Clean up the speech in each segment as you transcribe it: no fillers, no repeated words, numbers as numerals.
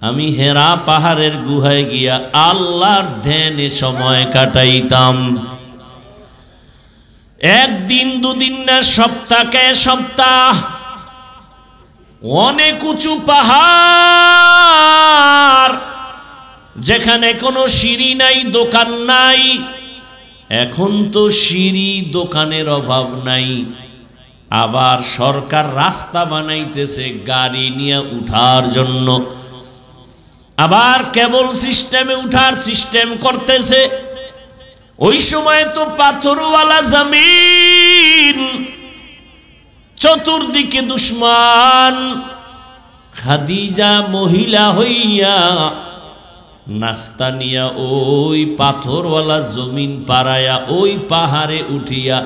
আমি হেরা পাহাড়ের গুহায় গিয়া আল্লাহর ধ্যানে সময় কাটাইতাম। একদিন দুদিন না, সপ্তাহে সপ্তাহ। অনেক উঁচু পাহাড়, যেখানে কোনো সিঁড়ি নাই, দোকান নাই। এখন তো সিঁড়ি দোকানের অভাব নাই, আবার সরকার রাস্তা বানাইতেছে গাড়ি নিয়ে উঠার জন্য, আবার কেবল সিস্টেমে উঠার সিস্টেম করতেছে। ওই সময় তো পাথরওয়ালা জমিন, চতুর্দিকে দুশ্মন। খাদিজা মহিলা হইয়া নাস্তা নিয়া ওই পাথরওয়ালা জমিন পাড়ায়া ওই পাহাড়ে উঠিয়া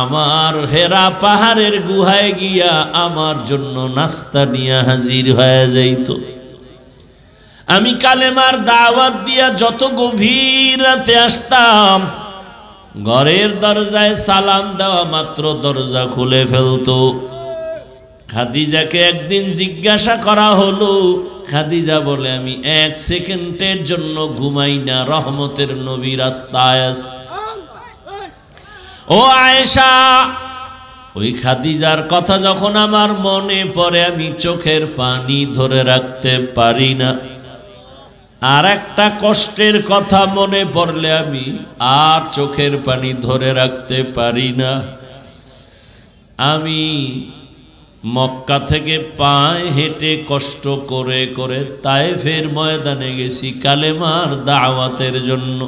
আমার হেরা পাহাড়ের গুহায় গিয়া আমার জন্য নাস্তা নিয়া হাজির হয়ে যাইত। আমি কালেমার দাওয়াত দিয়া যত গভীর রাতে আসতাম, ঘরের দরজায় সালাম দেওয়া মাত্র দরজা খুলে ফেলতো। খাদিজাকে একদিন জিজ্ঞাসা করা হলো, খাদিজা বলে আমি 1 সেকেন্ডের জন্য ঘুমাই না, রহমতের নবী রাস্তায় আছে। ও আয়েশা, ওই খাদিজার কথা যখন আমার মনে পড়ে আমি চোখের পানি ধরে রাখতে পারি না। আর একটা কষ্টের কথা মনে পড়লে আমি আর চোখের পানি ধরে রাখতে পারি না। আমি মক্কা থেকে পায়ে হেঁটে কষ্ট করে করে তায়েফের ময়দানে গেছি কালেমার দাওয়াতের জন্য।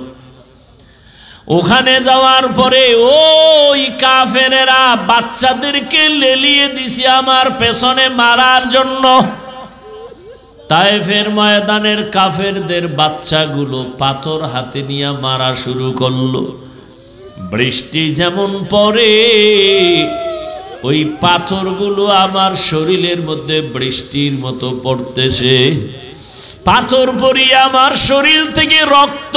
ওখানে যাওয়ার পরে ওই কাফেরেরা বাচ্চাদেরকে লেলিয়ে দিছে আমার পেছনে মারার জন্য। তায়েফের ময়দানের কাফেরদের বাচ্চাগুলো পাথর হাতে নিয়ে মারা শুরু করলো। বৃষ্টি যেমন পড়ে, ওই পাথরগুলো আমার শরীরের মধ্যে বৃষ্টির মতো পড়তেছে। পাথর পড়িয়ে আমার শরীর থেকে রক্ত,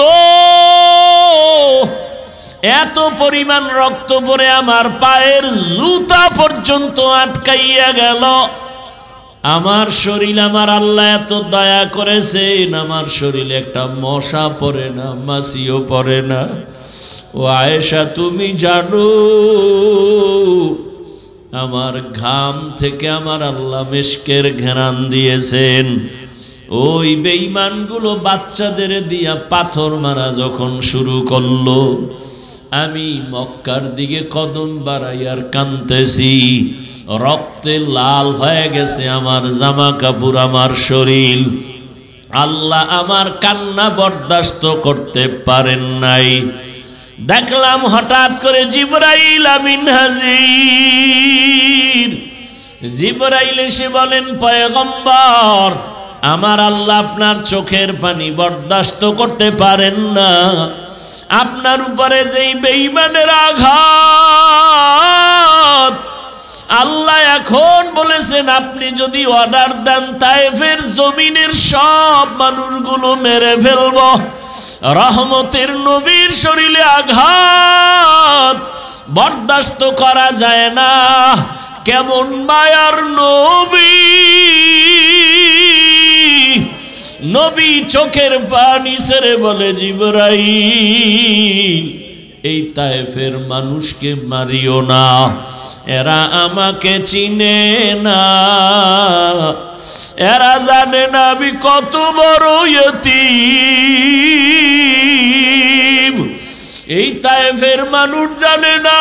এত পরিমাণ রক্ত পড়ে আমার পায়ের জুতা পর্যন্ত আটকাইয়া গেল। আমার শরীর, আমার আল্লাহ এত দয়া করেছেন, আমার শরীরে একটা মশা পড়ে না, মাছিও পড়ে না। ও আয়েশা, তুমি জানো আমার ঘাম থেকে আমার আল্লাহ মেশকের ঘেরান দিয়েছেন। ওই বেঈমানগুলো বাচ্চাদের দিয়া পাথর মারা যখন শুরু করলো, আমি মক্কার দিকে কদম বাড়াইয়ার কাঁদতেছি। রক্তে লাল হয়ে গেছে আমার জামা কাপড়, আমার শরীর। আল্লাহ আমার কান্না বরদাস্ত করতে পারেন নাই। দেখলাম হঠাৎ করে জিবরাইল আমিন হাজির। জিবরাইল এসে বলেন, পয়গম্বর, আমার আল্লাহ আপনার চোখের পানি বরদাস্ত করতে পারেন না। আপনার উপরে যেই বেঈমানের আঘাত, আল্লাহ এখন বলেছেন আপনি যদি অর্ডার দেন তায়েফের জমিনের সব মানুষগুলো মেরে ফেলব। রহমতের নবীর শরীরে আঘাত বরদাস্ত করা যায় না। কেমন মায়ার নবী, নবী চোখের পানি ছেড়ে বলে, জিবরাইল, এই তায়েফের মানুষকে মারিও না, এরা আমাকে চিনে না, এরা জানে না আমি কত বড় ইয়তীম। এই তায়েফের মানুষ জানে না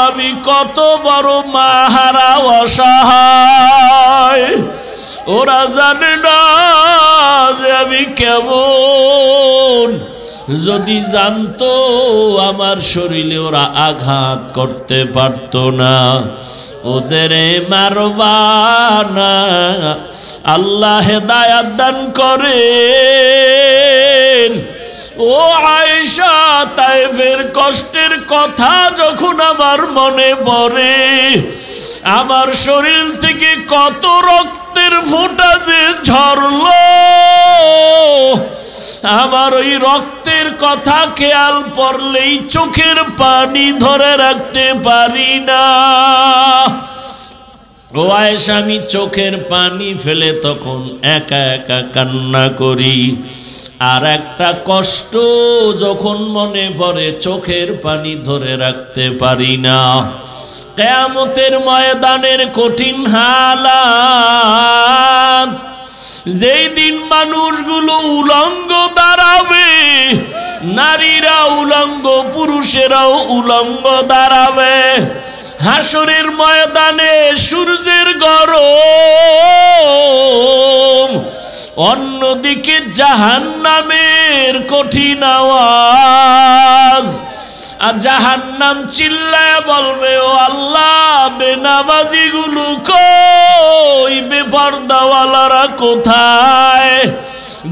আমি কত বড় মাহারা অসহায়। ওরা জানে না যে আমি কেমন। যদি জানতো আমার শরীরে ওরা আঘাত করতে পারত না। ওদের মারবা না, আল্লাহ হেদায়াত দান করেন। ও আয়েশা, তায়েফের কষ্টের কথা যখন আমার মনে পড়ে, আমার শরীর থেকে কত রক্তের ফোঁটা যে ঝরলো, আমার ওই রক্তের কথা খেয়াল পড়লেই চোখের পানি ধরে রাখতে পারি না। ও আয়েশা, আমি চোখের পানি ফেলে তখন একা একা কান্না করি, আর একটা কষ্ট যখন মনে পড়ে চোখের পানি ধরে রাখতে পারি না। কিয়ামতের ময়দানের কঠিন হালাত, যেই দিন মানুষগুলো উলঙ্গ দাঁড়াবে, নারীরা উলঙ্গ, পুরুষেরাও উলঙ্গ দাঁড়াবে। হাসরের ময়দানে সূর্যের গরম, অন্যদিকে জাহান্নামের কঠিন আওয়াজ। আর জাহান্নাম চিল্লায় বলবে, ও আল্লাহ, বেনামাজি গুলো কই, বেপরদাওয়ালারা কোথায়,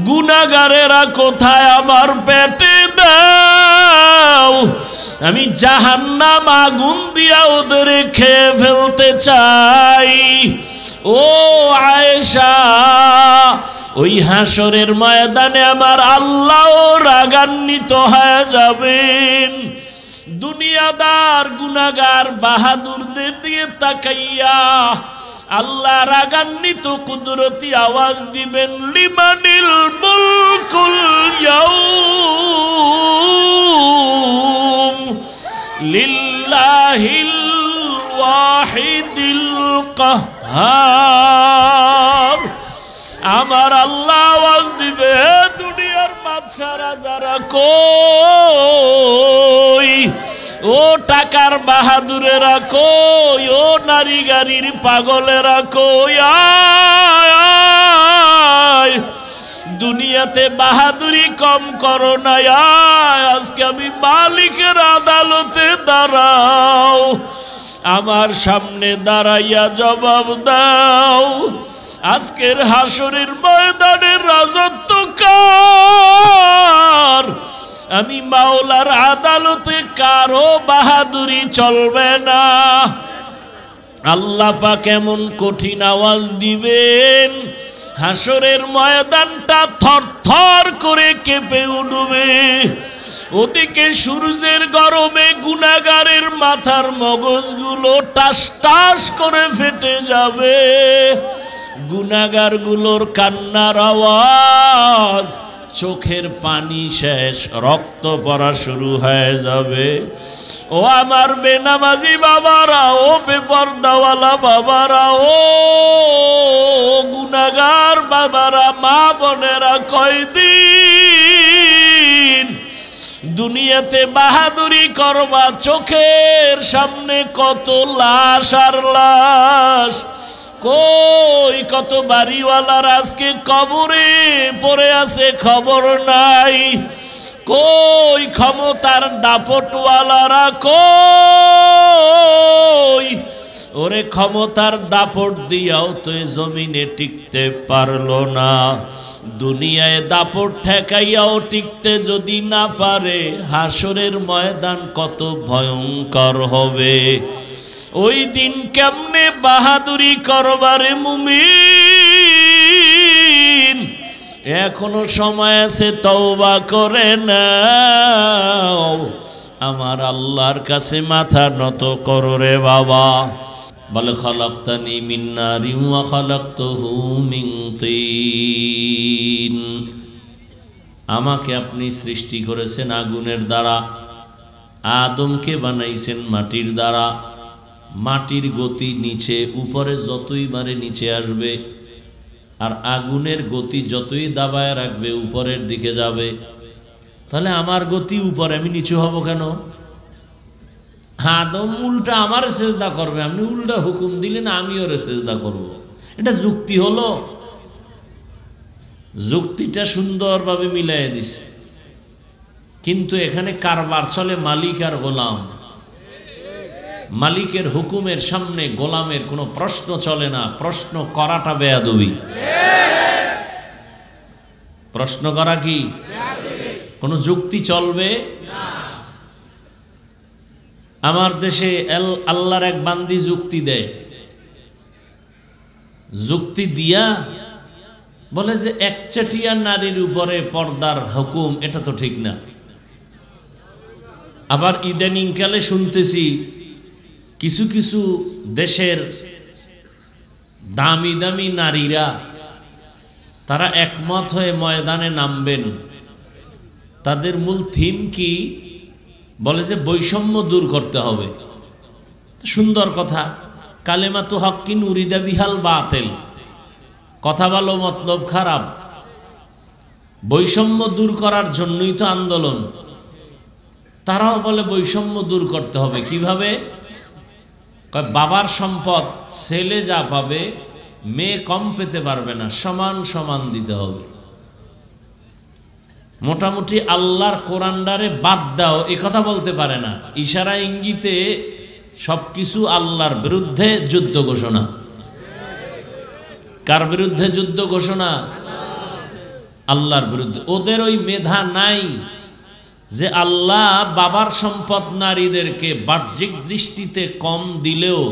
গুনাহগারেরা কোথায়, আমার পেটে দাও, আমি জাহান্নাম আগুন দিয়া ওদের খেয়ে ফেলতে চাই। ও আয়েশা, ওই হাসরের ময়দানে আমার আল্লাহ রাগান্বিত হয়ে যাবেন। দুনিয়াদার গুনাহগার বাহাদুরদের দিয়ে তাকাইয়া আল্লাহ রাগান্বিত কুদরতি আওয়াজ দিবেন, লিমানিল মুলকুল ইয়াউম লিল্লাহিল ওয়াহিদিল কাহ্হার। আমার আল্লাহ আওয়াজ দিবে, দুনিয়ার বাদশারা যারা কই, ও টাকার বাহাদুরেরা কই, ও নারী গাড়ির পাগলেরা কই, আয় দুনিয়াতে বাহাদুরি কম করো না, আজকে আমি মালিকের আদালতে দাঁড়াও, আমার সামনে দাঁড়াইয়া জবাব দাও, আজকের হাসরের ময়দানের রাজত্ব কার, আমি মাওলার আদালতে কারো বাহাদুরি চলবে না। আল্লাহ পাক এমন কঠিন আওয়াজ দিবেন, হাসরের ময়দানটা থরথর করে কেঁপে উঠবে। ওদিকে সূর্যের গরমে গুনাহগারের মাথার মগজগুলো টাস টাস করে ফেটে যাবে, গুনাহগারগুলোর কান্নার আওয়াজ, চোখের পানি শেষ, রক্ত পড়া শুরু হয়ে যাবে। ও আমার বেনামাজি বাবারা, ও বেপরদাওয়ালা বাবারা, ও গুনাহগার বাবারা, মা বোনেরা, কয়দিন দুনিয়াতে বাহাদুরি করবা, চোখের সামনে কত লাশ আর লাশ, কই কত বাড়িওয়ালার আজকে কবরে পড়ে আছে, খবর নাই, কই ক্ষমতার দাপটওয়ালারা কই, ওরে ক্ষমতার দাপট দিয়াও তো জমিনে টিকতে পারলো না, দুনিয়ায় দাপট ঠেকাইয়াও টিকতে যদি না পারে, হাসরের ময়দান কত ভয়ঙ্কর হবে। ওই দিন কেমনে বাহাদুরি করবারে মুমিন, এখনো সময় আছে, তওবা করে নাও, আমার আল্লাহর কাছে মাথা নত করো রে বাবা। বল খালাকতানি মিন নারিন ওয়া খালাকতুহু মিন তিন, আমাকে আপনি সৃষ্টি করেছেন আগুনের দ্বারা, আদমকে বানাইছেন মাটির দ্বারা। মাটির গতি নিচে, উপরে যতই বারে নিচে আসবে, আর আগুনের গতি যতই দাবায় রাখবে উপরের দিকে যাবে। তাহলে আমার গতি উপরে, আমি নিচু হব কেন? আদম উল্টা আমার সেজদা করবে, আপনি উল্টা হুকুম দিলেন আমি ওরে সেজদা করব, এটা যুক্তি হলো? যুক্তিটা সুন্দরভাবে মিলাই দিছে, কিন্তু এখানে কারবার চলে মালিক আর গোলাম। মালিকের হুকুমের সামনে গোলামের কোনো প্রশ্ন চলে না, প্রশ্ন করাটা বেয়াদবি। প্রশ্ন করা কি কোনো যুক্তি চলবে? আমার দেশে আল্লাহর এক বান্দি যুক্তি দেয়, যুক্তি দিয়া বলে যে একচাটিয়া নারীর উপরে পর্দার হুকুম, এটা তো ঠিক না। আবার ইদানিং কালে শুনতেছি কিছু কিছু দেশের দামি দামি নারীরা তারা একমত হয়ে ময়দানে নামবেন। তাদের মূল থিম কি? বলে যে বৈষম্য দূর করতে হবে। সুন্দর কথা, কালেমাতু হক্কিন উরিদা বিহাল বাতিল, কথা ভালো মতলব খারাপ। বৈষম্য দূর করার জন্যই তো আন্দোলন। তারাও বলে বৈষম্য দূর করতে হবে। কিভাবে? বাবার সম্পদ ছেলে যা পাবে মেয়ে কম পেতে পারবে না, সমান সমান দিতে হবে। মোটামুটি আল্লাহর কোরআনডারে বাদ দাও এ কথা বলতে পারে না, ইশারা ইঙ্গিতে সবকিছু আল্লাহর বিরুদ্ধে যুদ্ধ ঘোষণা। কার বিরুদ্ধে যুদ্ধ ঘোষণা? আল্লাহর বিরুদ্ধে। ওদের ওই মেধা নাই যে আল্লাহ বাবার সম্পদ নারীদেরকে বাহ্যিক দৃষ্টিতে কম দিলেও,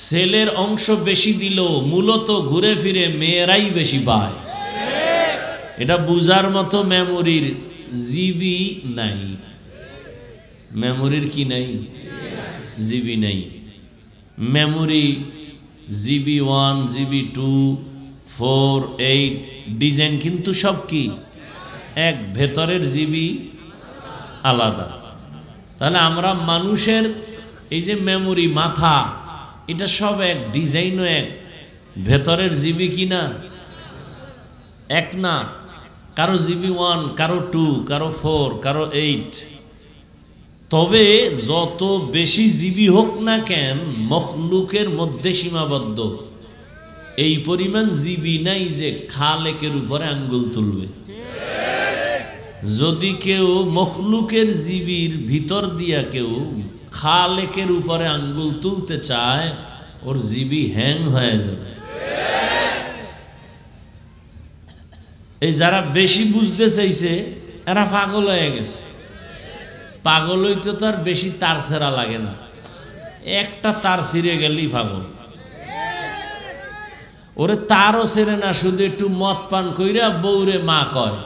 ছেলের অংশ বেশি দিলেও মূলত ঘুরে ফিরে মেয়েরাই বেশি পায়। এটা বুঝার মতো মেমোরির জিবি নাই। মেমোরির কি নাই? জিবি নাই। মেমোরি জিবি 1, জিবি 2, 4, 8 ডিজাইন কিন্তু সব কি এক, ভেতরের জিবি আলাদা। তাহলে আমরা মানুষের এই যে মেমোরি মাথা, এটা সব এক, ডিজাইনও এক, ভেতরের জিবি কি না এক না। কারো জিবি 1, কারো 2, কারো 4, কারো 8। তবে যত বেশি জিবি হোক না কেন মখলুকের মধ্যে সীমাবদ্ধ। এই পরিমাণ জিবি নাই যে খালেকের উপরে আঙ্গুল তুলবে। যদি কেউ মখলুকের জিবির ভিতর দিয়া কেউ খালেকের উপরে আঙ্গুল তুলতে চায়, ওর জিবি হ্যাং হয়ে যাবে। এই যারা বেশি বুঝতে চাইছে এরা পাগল হয়ে গেছে। পাগল হইতে তো আর বেশি তার ছেঁড়া লাগে না, একটা তার ছিঁড়ে গেলেই পাগল। ওরে তারও ছেড়ে না, শুধু একটু মদ পান কইরা বউরে মা কয়।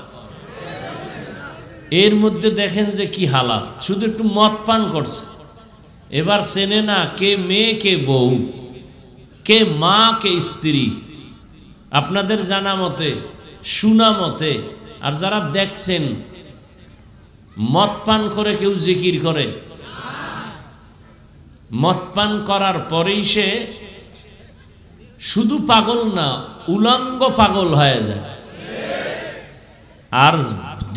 এর মধ্যে দেখেন যে কি হালাত, শুধু একটু মদ পান করছে, এবার চেনে না কে মেয়ে কে বউ, কে মা কে স্ত্রী। আপনাদের জানা মতে, শোনা মতে, আর যারা দেখছেন, মদ পান করে কেউ জিকির করে? মদ পান করার পরেই সে শুধু পাগল না, উলঙ্গ পাগল হয়ে যায়। আর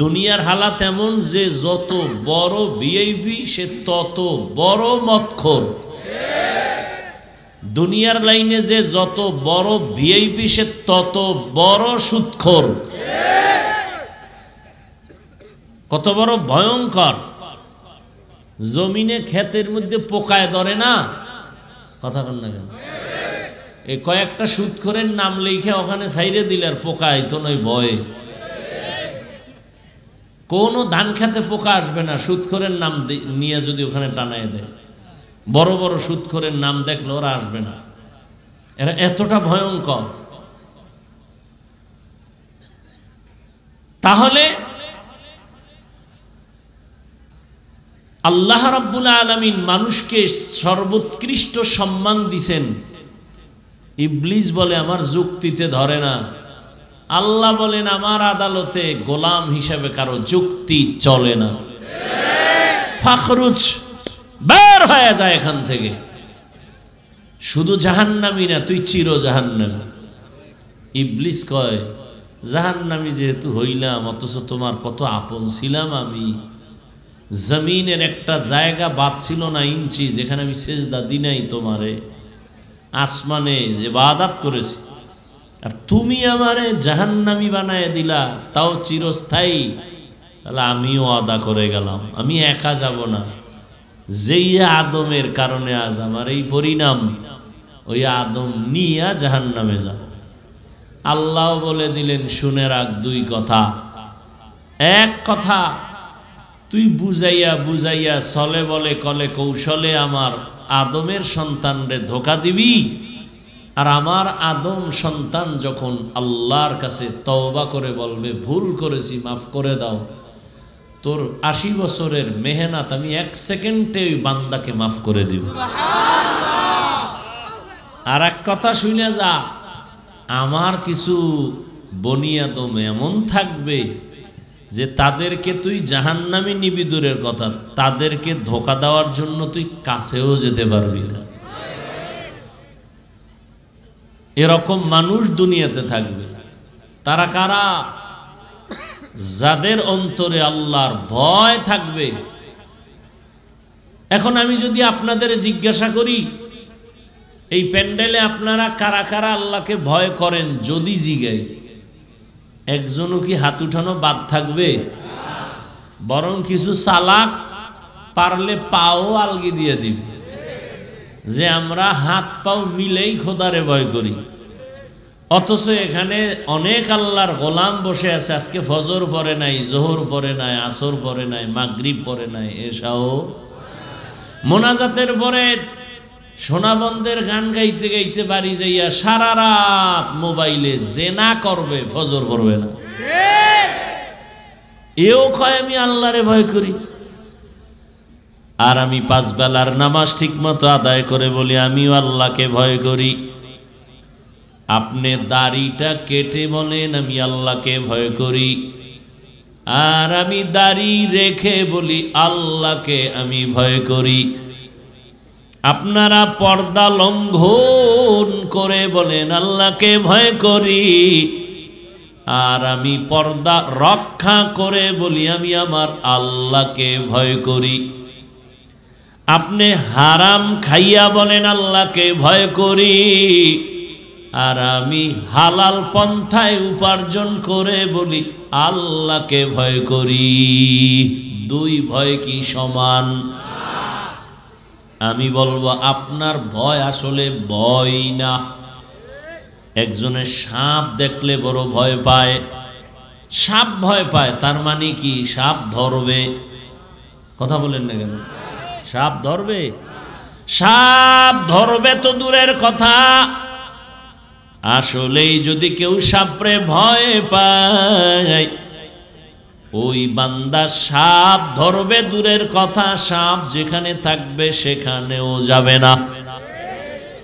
দুনিয়ার হালাত এমন যে যত বড় ভিআইপি সে তত বড় মদখোর। দুনিয়ার লাইনে যে যত বড় ভিআইপি সে তত বড় সুদখোর। কত বড় ভয়ঙ্কর! জমিনে ক্ষেতের মধ্যে পোকায় ধরে না, কথা কন না কেন? এই কয়েকটা সুদখোরের নাম লিখে ওখানে ছাইরে দিলে আর পোকা আইতো নয় ভয়ে। কোন ধান খেতে পোকা আসবে না সুদখোরের নাম নিয়ে যদি ওখানে টানায় দেয়। বড় বড় সুদখোরের নাম দেখলে ওরা আসবে না, এরা এতটা ভয়ঙ্কর। তাহলে আল্লাহ রাব্বুল আলামিন মানুষকে সর্বোৎকৃষ্ট সম্মান দিছেন। ইবলিস বলে আমার যুক্তিতে ধরে না। আল্লাহ বলেন আমার আদালতে গোলাম হিসাবে কারো যুক্তি চলে না। ফাখরুজ, বের হয়ে যায় এখান থেকে। শুধু জাহান্নামী না, তুই চির জাহান্নামী। ইবলিস কয় জাহান্নামী যেহেতু হইলাম, অথচ তোমার কত আপন ছিলাম আমি। জমিনের একটা জায়গা বাদ ছিল না ইঞ্চি যেখানে আমি সেজদা দিই নাই তোমারে। আসমানে ইবাদত করেছি, আর তুমি আমারে জাহান্নামী বানায় দিলা, তাও চিরস্থায়ী। তাহলে আমিও আদা করে গেলাম, আমি একা যাব না। যেই আদমের কারণে আজ আমার এই পরিণাম, ওই আদম নিয়া জাহান্নামে যাব। আল্লাহ বলে দিলেন শুনে রাখ দুই কথা। এক কথা, তুই বুঝাইয়া বুঝাইয়া ছলে বলে কলে কৌশলে আমার আদমের সন্তানরে ধোকা দিবি, আর আমার আদম সন্তান যখন আল্লাহর কাছে তওবা করে বলবে ভুল করেছি মাফ করে দাও, তোর 80 বছরের মেহনত আমি 1 সেকেন্ডে ওই বান্দাকে মাফ করে দিব। আর এক কথা শুনে যা, আমার কিছু বনিয়াদম এমন থাকবে যে তাদেরকে তুই জাহান্নামী নিবি দূরের কথা, তাদেরকে ধোঁকা দেওয়ার জন্য তুই কাছেও যেতে পারবি না। এরকম মানুষ দুনিয়াতে থাকবে। তারা কারা? যাদের অন্তরে আল্লাহর ভয় থাকবে। এখন আমি যদি আপনাদের জিজ্ঞাসা করি, এই প্যান্ডেলে আপনারা কারা কারা আল্লাহকে ভয় করেন, যদি জিগাই, একজনও কি হাত উঠানো বাদ থাকবে? বরং কিছু চালাক পারলে পাও আলগি দিয়ে দিবে যে আমরা হাত পাও মিলেই খোদারে ভয় করি। অথচ এখানে অনেক আল্লাহর গোলাম বসে আছে, আজকে ফজর পড়ে নাই, জোহর পড়ে নাই, আসর পড়ে নাই, মাগরিব পড়ে নাই, এশাও মোনাজাতের পরে সোনাবন্ধের গান গাইতে গাইতে বাড়ি যাইয়া সারা রাত মোবাইলে জেনা করবে, ফজর পড়বে না। এও কয় আমি আল্লাহরে ভয় করি। আর আমি 5 বেলার নামাজ ঠিক মতো আদায় করে বলি আমিও আল্লাহকে ভয় করি। আপনি দাড়িটা কেটে বলেন আমি আল্লাহকে ভয় করি। আর আমি দাড়ি রেখে বলি আল্লাহকে আমি ভয় করি। আপনারা পর্দা লঙ্ঘন করে বলেন আল্লাহকে ভয় করি। আর আমি পর্দা রক্ষা করে বলি আমি আমার আল্লাহকে ভয় করি। আপনি হারাম খাইয়া বলেন আল্লাহকে ভয় করি। আর আমি হালাল পন্থায় উপার্জন করে বলি আল্লাহকে ভয় করি। দুই ভয় কি সমান? আমি বলবো আপনার ভয় আসলে ভয় না। একজনের সাপ দেখলে বড় ভয় পায়, সাপ ভয় পায়, তার মানে কি সাপ ধরবে? কথা বলেন না কেন? সাপ ধরবে? সাপ ধরবে তো দূরের কথা, আসলেই যদি কেউ সাপরে ভয় পায়, ওই বান্দা সাপ ধরবে দূরের কথা, সাপ যেখানে থাকবে সেখানেও যাবে না।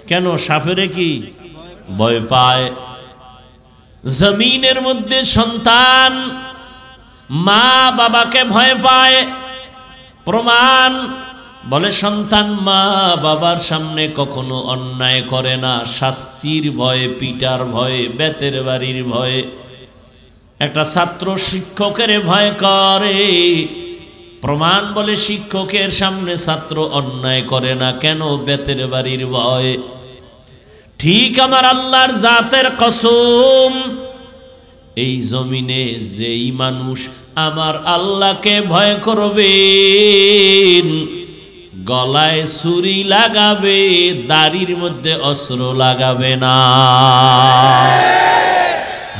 কেন? সাপেরে কি ভয় পায়। জমিনের মধ্যে সন্তান মা বাবাকে ভয় পায়, প্রমাণ বলে সন্তান মা বাবার সামনে কখনো অন্যায় করে না, শাস্তির ভয়ে, পিটার ভয়ে, বেতের বাড়ির ভয়ে। একটা ছাত্র শিক্ষকের ভয় করে, প্রমাণ বলে শিক্ষকের সামনে ছাত্র অন্যায় করে না, কেন? বেতের বাড়ির ভয়। ঠিক আমার আল্লাহর জাতের কসম, এই জমিনে যেই মানুষ আমার আল্লাহকে ভয় করবেন, গলায় ছুরি লাগাবে, দাড়ির মধ্যে অস্ত্র লাগাবে না।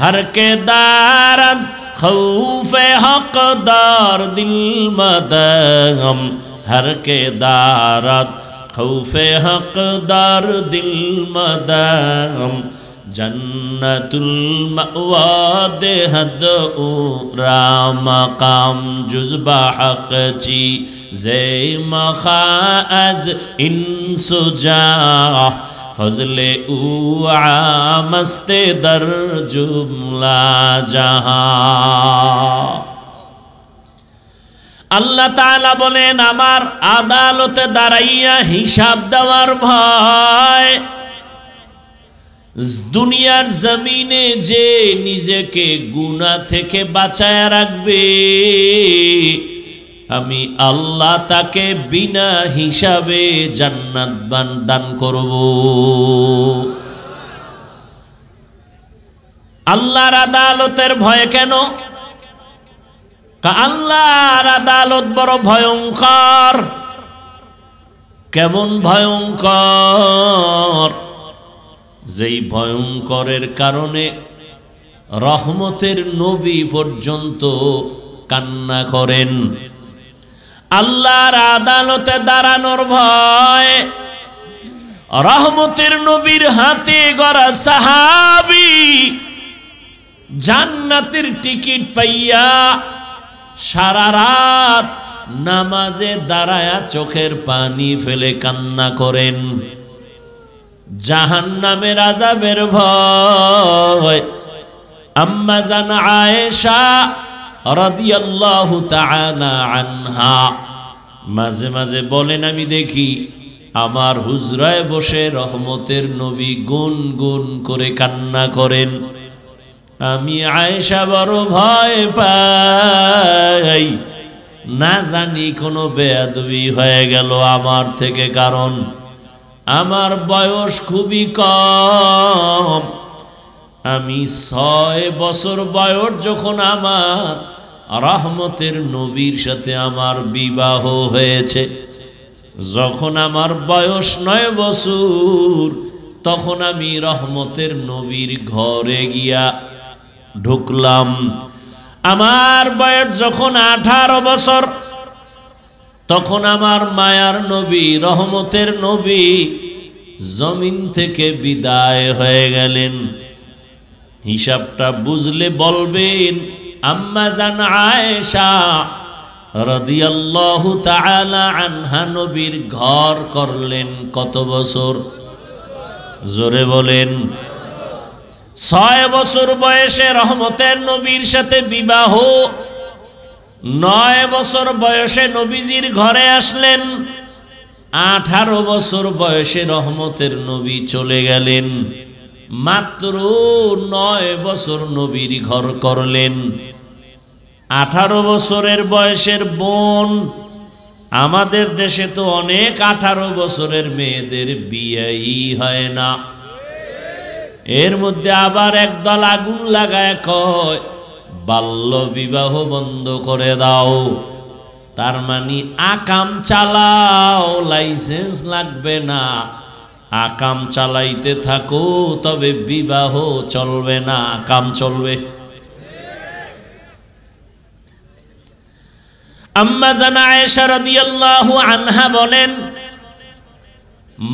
हर के दारद खौफे हकदार दिल मदगम, हर के दारद खौफे हकदार दिल मदगम, जन्नतुल मअवा देहद उरा मकाम जुज़बा हक ची ज़े मखाअज इंसुजा फजले मस्ते दर जुमला जहां। আল্লাহ তাআলা বলেন আমার আদালতে দাঁড়াইয়া হিসাব দেওয়ার ভয়। দুনিয়ার জমিনে যে নিজেকে গুনাহ থেকে বাঁচায় রাখবে, আমি আল্লাহ তাকে বিনা হিসাবে জান্নাত দান করব। আল্লাহর আদালতের ভয় কেন? আল্লাহর আদালত বড় ভয়ঙ্কর। কেমন ভয়ঙ্কর? যেই ভয়ঙ্করের কারণে রহমতের নবী পর্যন্ত কান্না করেন। আল্লাহর আদালতে দাঁড়ানোর ভয়। রহমতের নবীর হাতে গড়া সাহাবী জান্নাতের টিকিট পাইয়া সারা রাত নামাজে দাঁড়ায়া চোখের পানি ফেলে কান্না করেন। জাহান্নামের আযাবের ভয়। আম্মা জান আয়েশা রাদিয়াল্লাহু তাআলা আনহা মাঝে মাঝে বলেন, আমি দেখি আমার হুজরায় বসে রহমতের নবী গুনগুন করে কান্না করেন। আমি আয়েশা বড় ভয় পাই, না জানি কোনো বেয়াদবি হয়ে গেল আমার থেকে, কারণ আমার বয়স খুবই কম। আমি 6 বছর বয়স যখন আমার রহমতের নবীর সাথে আমার বিবাহ হয়েছে, যখন আমার বয়স 9 বছর তখন আমি রহমতের নবীর ঘরে গিয়া ঢুকলাম। আমার বয়স যখন 18 বছর তখন আমার মায়ার নবী রহমতের নবী জমিন থেকে বিদায় হয়ে গেলেন। হিসাবটা বুঝলে বলবেন, আম্মা জান আয়েশা রাদিয়াল্লাহু তাআলা আনহা নবীর ঘর করলেন কত বছর? জোরে বলেন। 6 বছর বয়সে রহমতের নবীর সাথে বিবাহ, 9 বছর বয়সে নবীজির ঘরে আসলেন, 18 বছর বয়সে রহমতের নবী চলে গেলেন। মাত্র 9 বছর নবীর ঘর করলেন। 18 বছরের বয়সের বোন, আমাদের দেশে তো অনেক 18 বছরের মেয়েদের বিয়েই হয় না। এর মধ্যে আবার একদল আগুন লাগায় কয় বাল্য বিবাহ বন্ধ করে দাও, তার মানে আকাম চালাও, লাইসেন্স লাগবে না, আকাম চালাইতে থাকো, তবে বিবাহ চলবে না, আকাম চলবে। আম্মা জান আয়েশা রাদিয়াল্লাহু আনহা বলেন,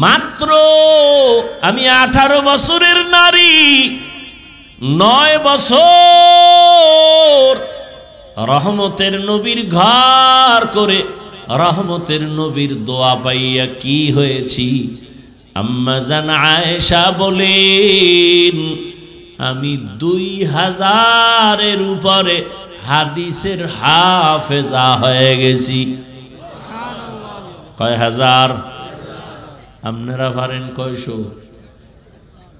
মাত্র আমি 18 বছরের নারী, 9 বছর রহমতের নবীর ঘর করে রহমতের নবীর দোয়া পাইয়া কি হয়েছি। আম্মা জান আয়েশা বলেন, আমি 2000-এর উপরে হাদিসের হাফেজা হয়ে গেছি। কয় হাজার? আপনারা পারেন কয়শো?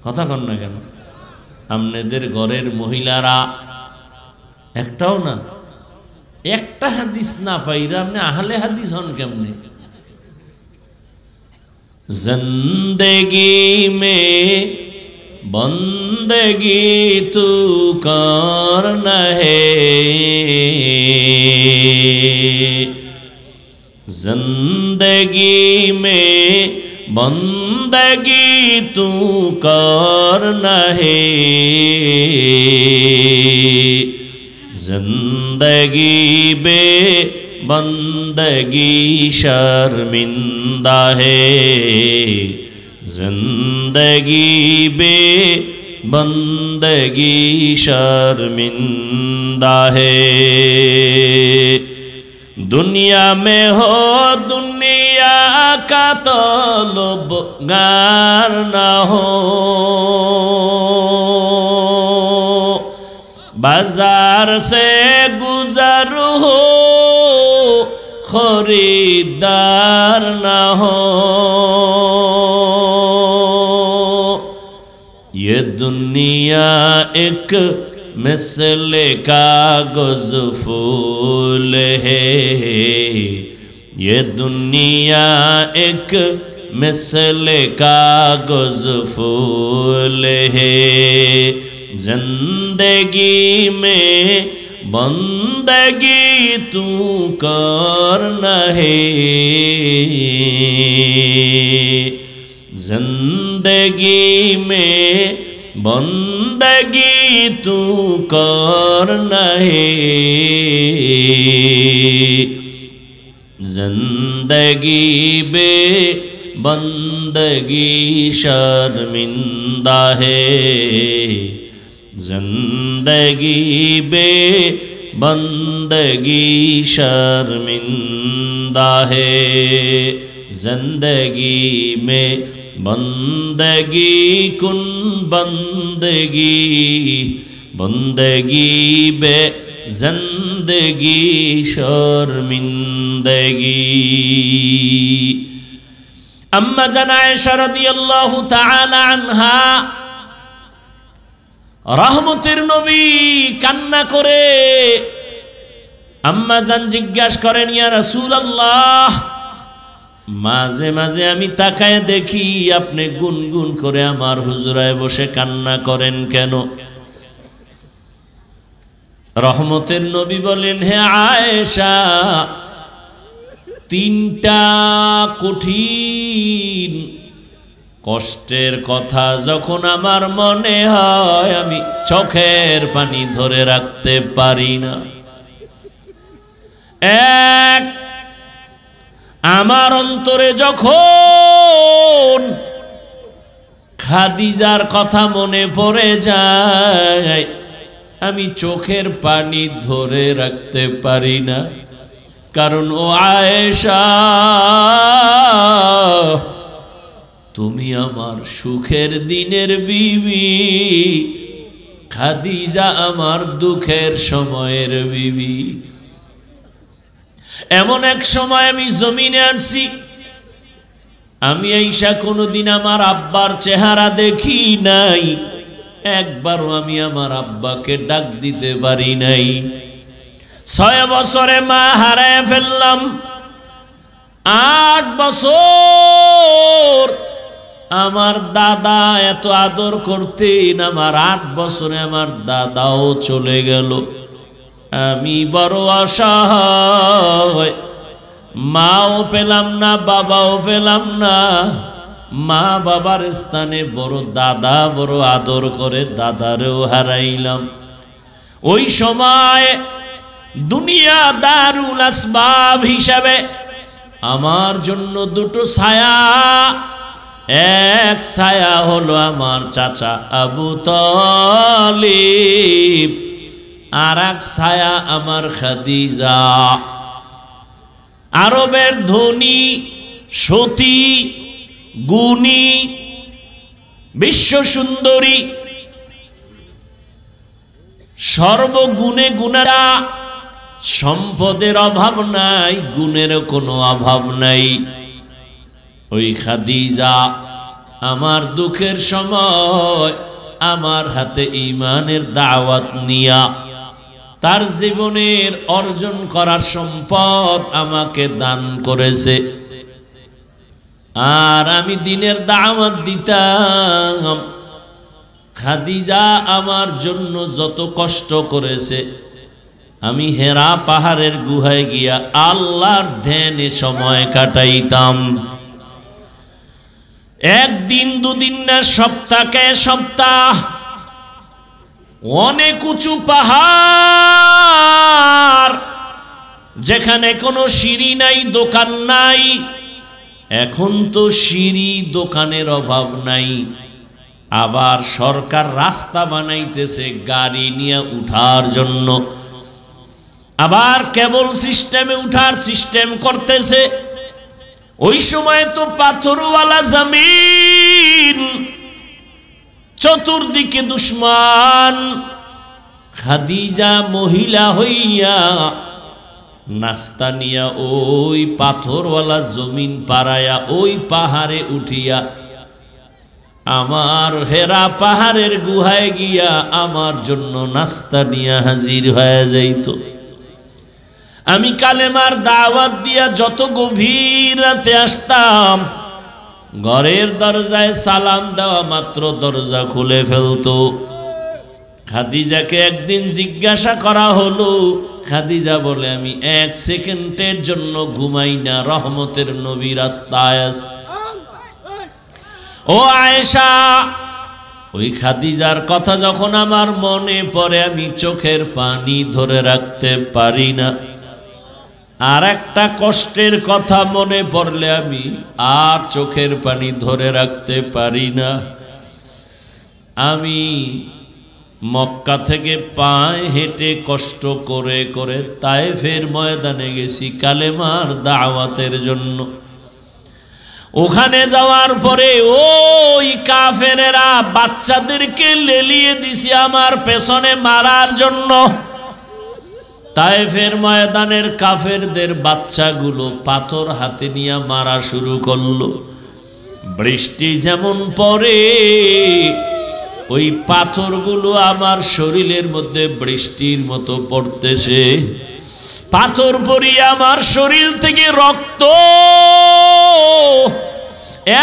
কথা কন না কেন? আপনাদের ঘরের মহিলারা একটাও না, একটা হাদিস না পাইরা আপনি আহলে হাদিস হন কেমনে? জিন্দেগি মে বন্দেগি তু করনা হে, জিন্দেগি মে বন্দেগি তু করনা হে, जिंदगी बे बंदगी शर्मिंदा है, जिंदगी बे बंदगी शर्मिंदा है। दुनिया में हो दुनिया का तलबगार ना हो, बाजार से गुजर हो खरीदार ना हो। ये दुनिया एक मिसले कागज फूल है, ये दुनिया एक मिसले कागज फूल है, जिंदगी में बंदगी तू करना है, जिंदगी में बंदगी तू करना है, जिंदगी बे बंदगी शर्मिंदा है, जिंदगी बे बंदगी शर्मिंदा है, जिंदगी में বন্দেগি কুন বন্দেগি বন্দেগি বে জিন্দেগি শর্মিন্দগি। আম্মা জান আয়েশা রাদিয়াল্লাহু তাআলা আনহা রহমতের নবী কান্না করে আম্মা জান জিজ্ঞাসা করেন, ইয়া রাসূলুল্লাহ, মাঝে মাঝে আমি তাকায় দেখি আপনি গুনগুন করে আমার হুজরায় বসে কান্না করেন কেন? রহমতের নবী বলেন, হে আয়েশা, তিনটা কঠিন কষ্টের কথা যখন আমার মনে হয় আমি চোখের পানি ধরে রাখতে পারি না। এক, আমার অন্তরে যখন খাদিজার কথা মনে পড়ে যায় আমি চোখের পানি ধরে রাখতে পারি না। কারণ ও আয়েশা, তুমি আমার সুখের দিনের বিবি, খাদিজা আমার দুঃখের সময়ের বিবি। এমন এক সময় আমি জমিনে আসছি, আমি আয়েশা কোনোদিন আমার আব্বার চেহারা দেখি নাই, একবারও আমি আমার আব্বাকে ডাক দিতে পারি নাই। 6 বছরে মা হারায় ফেললাম। 8 বছর আমার দাদা এত আদর করতেন, আমার 8 বছরে আমার দাদাও চলে গেল। আমি বড় অসহায়, মাও পেলাম না, বাবাও পেলাম না। মা বাবার স্থানে বড় দাদা বড় আদর করে, দাদারেও হারাইলাম। ওই সময় দুনিয়া দারুল আসবাব হিসাবে আমার জন্য দুটো ছায়া, এক ছায়া হলো আমার চাচা আবু তালিব, আর এক ছায়া আমার খাদিজা। আরবের ধনী, সতী, গুণী, বিশ্ব সুন্দরী, সর্বগুণে গুণারা, সম্পদের অভাব নাই, গুণের কোনো অভাব নাই। ওই খাদিজা আমার দুঃখের সময় আমার হাতে ঈমানের দাওয়াত নিয়া তার জীবনের অর্জন করার সম্পদ আমাকে দান করেছে। আর আমি দিনের দাওয়াত দিতাম। খাদিজা আমার জন্য যত কষ্ট করেছে, আমি হেরা পাহাড়ের গুহায় গিয়া আল্লাহর ধ্যানে সময় কাটাইতাম। একদিন দুদিন না, সপ্তাহে সপ্তাহ। অনেক উঁচু পাহাড়, যেখানে কোনো সিঁড়ি নাই, দোকান নাই। এখন তো সিঁড়ি দোকানের অভাব নাই, আবার সরকার রাস্তা বানাইতেছে গাড়ি নিয়ে উঠার জন্য, আবার কেবল সিস্টেমে উঠার সিস্টেম করতেছে। ওই সময় তো পাথরওয়ালা জমিন, চতুর্দিকে দুশ্মন। খাদিজা মহিলা হইয়া নাস্তা নিয়া ওই পাথরওয়ালা জমিন পাড়ায়া ওই পাহাড়ে উঠিয়া আমার হেরা পাহাড়ের গুহায় গিয়া আমার জন্য নাস্তা নিয়া হাজির হয়ে যাইত। আমি কালেমার দাওয়াত দিয়া যত গভীর রাতে আসতাম, ঘরের দরজায় সালাম দেওয়া মাত্র দরজা খুলে ফেলতো। খাদিজাকে একদিন জিজ্ঞাসা করা হলো, খাদিজা বলে, আমি 1 সেকেন্ডের জন্য ঘুমাই না, রহমতের নবী রাস্তায় আছে। ও আয়েশা, ওই খাদিজার কথা যখন আমার মনে পড়ে আমি চোখের পানি ধরে রাখতে পারি না। আর একটা কষ্টের কথা মনে পড়লে আমি আর চোখের পানি ধরে রাখতে পারি না। আমি মক্কা থেকে পায়ে হেঁটে কষ্ট করে করে তায়েফের ময়দানে গেছি কালেমার দাওয়াতের জন্য। ওখানে যাওয়ার পরে ওই কাফেরেরা বাচ্চাদেরকে লেলিয়ে দিছে আমার পেছনে মারার জন্য। তায়েফের ময়দানের কাফেরদের বাচ্চাগুলো পাথর হাতে নিয়ে মারা শুরু করলো। বৃষ্টি যেমন পড়ে ওই পাথরগুলো আমার শরীরের মধ্যে বৃষ্টির মতো পড়তেছে। পাথর পড়িয়ে আমার শরীর থেকে রক্ত,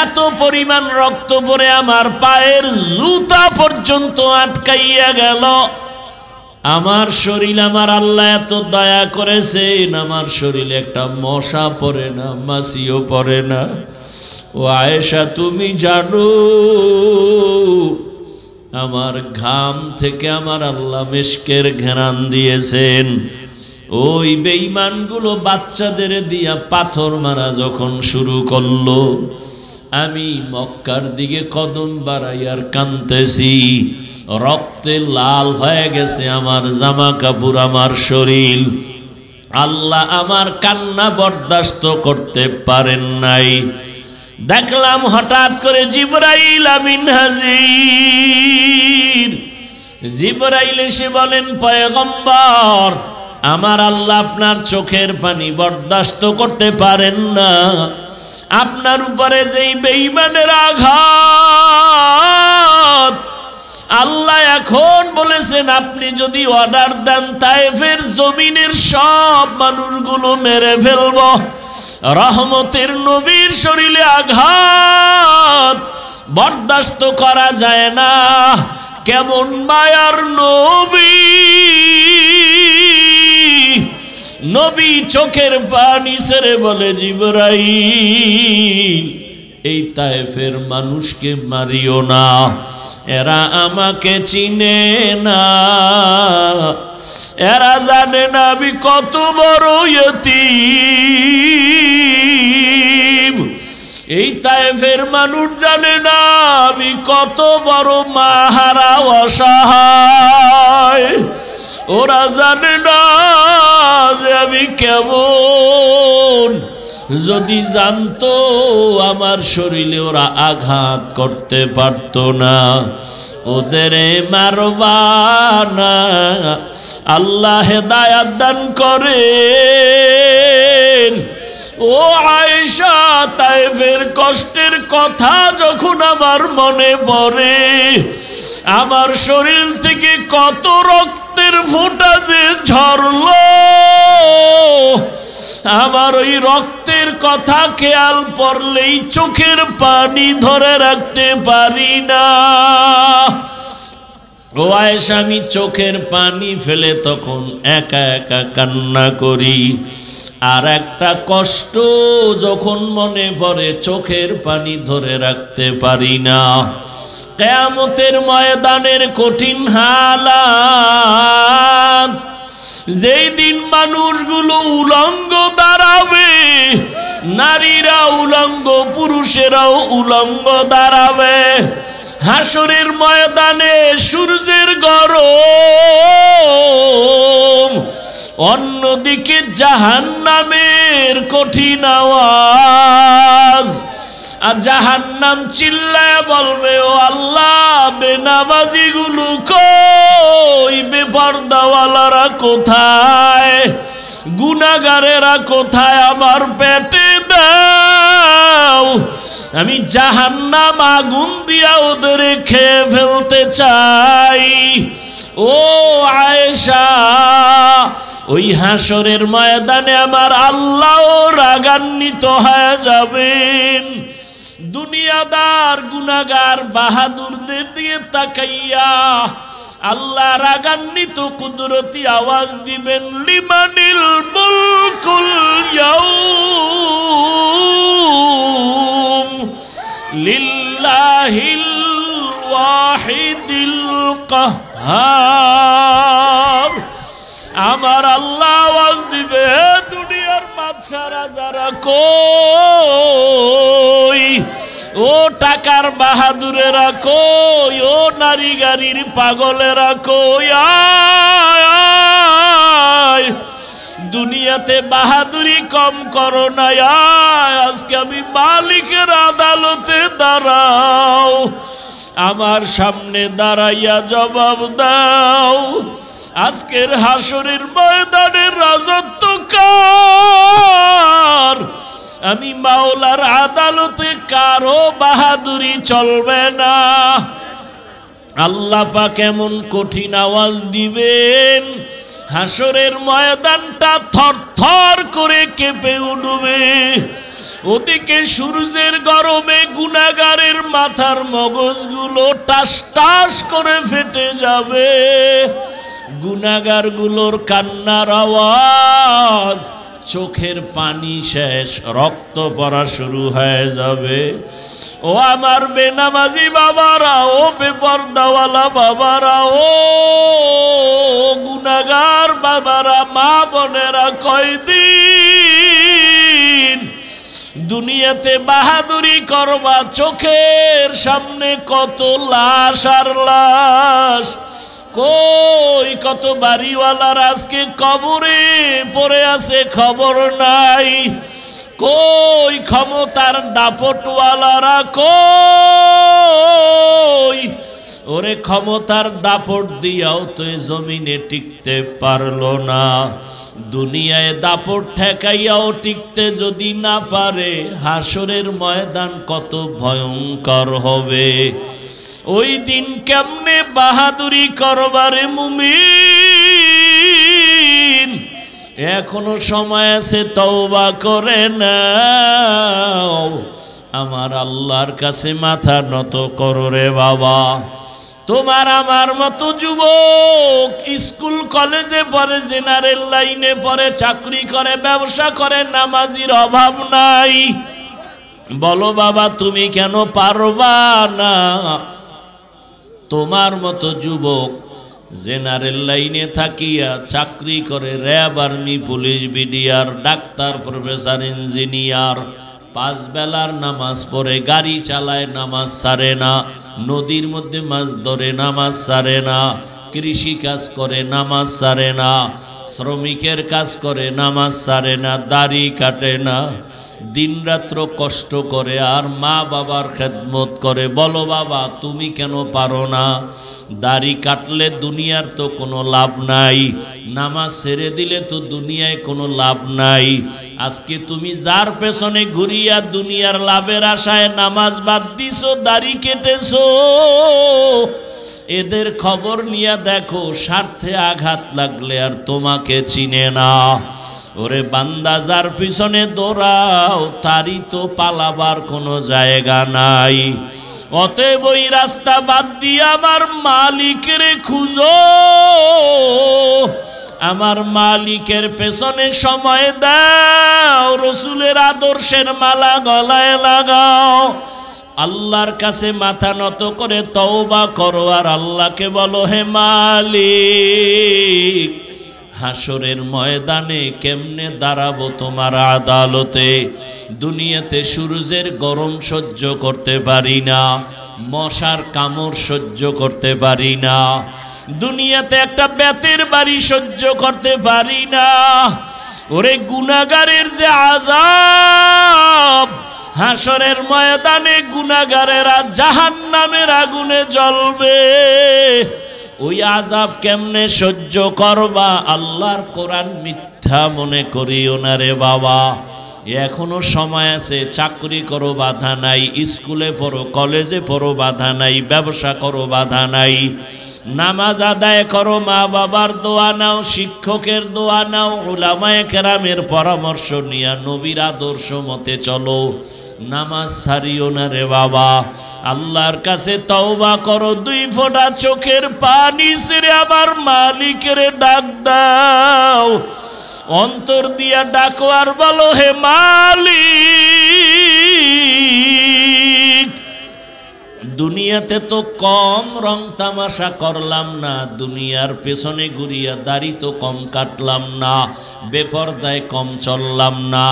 এত পরিমাণ রক্ত পড়ে আমার পায়ের জুতা পর্যন্ত আটকাইয়া গেল। আমার শরীর, আমার আল্লাহ এত দয়া করেছেন, আমার শরীরে একটা মশা পড়ে না, মাছিও পড়ে না। ও আয়েশা, তুমি জানো আমার ঘাম থেকে আমার আল্লাহ মিশকের ঘ্রাণ দিয়েছেন। ওই বেঈমানগুলো বাচ্চাদের দিয়া পাথর মারা যখন শুরু করলো, আমি মক্কার দিকে কদম বাড়াইয়ার কাঁদতেছি। রক্তে লাল হয়ে গেছে আমার জামা কাপড়, আমার শরীর। আল্লাহ আমার কান্না বরদাস্ত করতে পারেন নাই। দেখলাম হঠাৎ করে জিবরাইল আমিন হাজির। জিবরাইল এসে বলেন, পয়গম্বর, আমার আল্লাহ আপনার চোখের পানি বরদাস্ত করতে পারেন না। আপনার উপরে যেই বেঈমানের আঘাত, আল্লাহ এখন বলেছেন আপনি যদি অর্ডার দেন তায়েফের জমিনের সব মানুষগুলো মেরে ফেলব। রহমতের নবীর শরীরে আঘাত বরদাস্ত করা যায় না। কেমন মায়ার নবী, নবী চোখের পানি ছেড়ে বলে, জিবরাইল, এই তায়েফের মানুষকে মারিও না, এরা আমাকে চিনে না, এরা জানে না আমি কত বড় ইয়তীম। এই তায়েফের মানুষ জানে না আমি কত বড় মাহারা অসহায়। ওরা জানে না যে আমি কেমন। যদি জানতো আমার শরীরে ওরা আঘাত করতে পারত না। ওদের মারবা না, আল্লাহ হেদায়াত দান করেন। ও আয়েশা, তায়েফের কষ্টের কথা যখন আমার মনে পড়ে, আমার শরীর থেকে কত রক্তের ফোঁটা যে ঝরলো, আমার ওই রক্তের কথা খেয়াল পড়লেই চোখের পানি ধরে রাখতে পারি না। ও আয়েশা, আমি চোখের পানি ফেলে তখন একা একা কান্না করি। আর একটা কষ্ট যখন মনে পড়ে চোখের পানি ধরে রাখতে পারি না। কিয়ামতের ময়দানের কঠিন হালাত, যেই দিন মানুষগুলো উলঙ্গ দাঁড়াবে, নারীরা উলঙ্গ, পুরুষেরাও উলঙ্গ দাঁড়াবে। হাসরের ময়দানে সূর্যের গরম, অন্যদিকে জাহান্নামের কঠিন আওয়াজ। আর জাহান্নাম চিল্লায় বলবে, ও আল্লাহ, বেনামাজি গুলো কই, বেপরদাওয়ালারা কোথায়, গুনাহগারেরা কোথায়, আমার পেটে দাও, আমি জাহান্নাম আগুন দিয়া ওদের খেয়ে ফেলতে চাই। ও আয়েশা, ওই হাসরের ময়দানে আমার আল্লাহ রাগান্বিত হয়ে যাবেন। দুনিয়াদার গুনাহগার বাহাদুরদের দিয়ে তাকাইয়া আল্লাহ রাগান্বিত কুদরতি আওয়াজ দিবেন, লিমানিল মুলকুল ইয়াউম লিল্লাহিল ওয়াহিদিল কাহ্হার। আমার আল্লাহ আওয়াজ দিবে, দুনিয়ার বাদশা রাজারা কই, ও টাকার বাহাদুরেরা কই, ও নারী গাড়ির পাগলেরা কই, আয় দুনিয়া দুনিয়াতে বাহাদুরি কম করো না, আজকে আমি মালিকের আদালতে দাঁড়াও, আমার সামনে দাঁড়াইয়া জবাব দাও, আজকের হাসরের ময়দানের রাজত্ব কার? আমি মাওলার আদালতে কারো বাহাদুরি চলবে না। আল্লাহ পাক এমন কঠিন আওয়াজ দিবেন, হাসরের ময়দানটা থরথর করে কেঁপে উঠবে। ওদিকে সূর্যের গরমে গুনাহগারের মাথার মগজগুলো টাস টাস করে ফেটে যাবে, গুনাহগারগুলোর কান্নার আওয়াজ, চোখের পানি শেষ, রক্ত পড়া শুরু হয়ে যাবে। ও আমার বেনামাজি বাবারা, ও বেপরদাওয়ালা বাবারা, ও গুনাহগার বাবারা, মা বোনেরা, কয়দিন দুনিয়াতে বাহাদুরি করবা? চোখের সামনে কত লাশ আর লাশ, কই কত বাড়িওয়ালার আজকে কবরে পড়ে আছে, খবর নাই। কই ক্ষমতার দাপটওয়ালারা, কই? ওরে ক্ষমতার দাপট দিয়াও তো জমিনে টিকতে পারলো না, দুনিয়ায় দাপট ঠেকাইয়াও টিকতে যদি না পারে, হাসরের ময়দান কত ভয়ঙ্কর হবে। ওই দিন কেমনে বাহাদুরি করবারে মুমিন? এখনো সময় আছে, তওবা করে নাও, আমার আল্লাহর কাছে মাথা নত করো রে বাবা। তোমার আমার মতো যুবক স্কুল কলেজে পড়ে, জেনারেল লাইনে পড়ে, চাকরি করে, ব্যবসা করে, নামাজির অভাব নাই। বলো বাবা তুমি কেন পারবা না? তোমার মতো যুবক জেনারেল লাইনে থাকিয়া চাকরি করে, RAB, army, police, BDR, doctor, professor, engineer, 5 বেলার নামাজ পড়ে, গাড়ি চালায়, নামাজ ছাড়ে না, নদীর মধ্যে মাছ ধরে, নামাজ ছাড়ে না, কৃষি কাজ করে, নামাজ ছাড়ে না, শ্রমিকের কাজ করে, নামাজ ছাড়ে না, দাড়ি কাটে না, দিনরাত্র কষ্ট করে, আর মা বাবার খেদমত করে। বলো বাবা তুমি কেন পারো না? দাড়ি কাটলে দুনিয়ার তো কোনো লাভ নাই, নামাজ ছেড়ে দিলে তো দুনিয়ায় কোনো লাভ নাই। আজকে তুমি যার পেছনে ঘুরিয়া দুনিয়ার লাভের আশায় নামাজ বাদ দিছো, দাড়ি কেটেছো, এদের খবর নিয়ে দেখো, স্বার্থে আঘাত লাগলে আর তোমাকে চিনে না। ওরে বান্দা, যার পিছনে দৌড়াও তারই তো পালাবার কোনো জায়গা নাই। অতএব ওই রাস্তা বাদ দিয়ে আমার মালিকের খুঁজো, আমার মালিকের পেছনে সময় দাও, রসুলের আদর্শের মালা গলায় লাগাও, আল্লাহর কাছে মাথা নত করে তওবা করো, আর আল্লাহকে বলো হে মালিক, হাসরের ময়দানে কেমনে দাঁড়াবো তোমার আদালতে? দুনিয়াতে সূর্যের গরম সহ্য করতে পারি না, মশার কামড় সহ্য করতে পারি না, দুনিয়াতে একটা বেতের বাড়ি সহ্য করতে পারি না। ওরে গুনাহগারের যে আযাব, হাসরের ময়দানে গুনাহগারেরা জাহান্নামের আগুনে জ্বলবে, ওই আযাব কেমনে সহ্য করবা? আল্লাহর কোরআন মিথ্যা মনে করিও না রে বাবা, এখনো সময় আছে। চাকরি করো, বাধা নাই, স্কুলে পড়ো, কলেজে পড়ো, বাধা নাই, ব্যবসা করো, বাধা নাই, নামাজ আদায় করো, মা বাবার দোয়া নাও, শিক্ষকের দোয়া নাও, উলামায়ে কেরামের পরামর্শ নিয়া নবীর আদর্শ মতে চলো, নামাজ ছাড়িও না রে বাবা। আল্লাহর কাছে তওবা করো, 2 ফোঁটা চোখের পানি ছেড়ে আমার মালিকের ডাক দাও, অন্তর দিয়া ডাকো আর বলো হে মালিক, দুনিয়াতে তো কম রং তামাশা করলাম না, দুনিয়ার পেছনে ঘুরিয়া দাড়ি তো কম কাটলাম না, বেপরদায় কম চললাম না,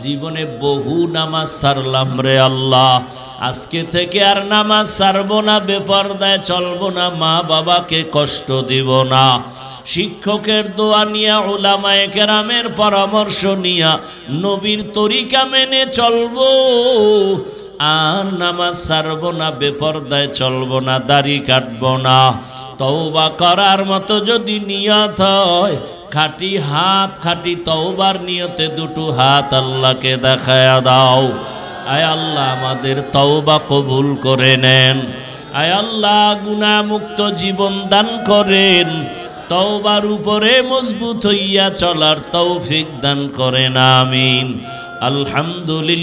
জীবনে বহু নামাজ সারলাম রে আল্লাহ। আজকে থেকে আর নামাজ সারবো না, বেপরদায় চলবো না, মা বাবাকে কষ্ট দিব না, শিক্ষকের দোয়া নিয়া, উলামায়ে কেরামের পরামর্শ নিয়া নবীর তরিকা মেনে চলবো। আর নামাজ ছাড়বো না, বেপরদায় চলবো না, দাড়ি কাটবো না। তওবা করার মতো যদি নিয়ত হয়, খাঁটি হাত, খাঁটি তওবার নিয়তে দুটো হাত আল্লাহকে দেখায়া দাও। আয় আল্লাহ আমাদের তওবা কবুল করে নেন। আয় আল্লাহ গুনাহমুক্ত জীবন দান করেন। তওবার উপরে মজবুত হইয়া চলার তৌফিক দান করেন, আমিন। আলহামদুলিল্লাহ।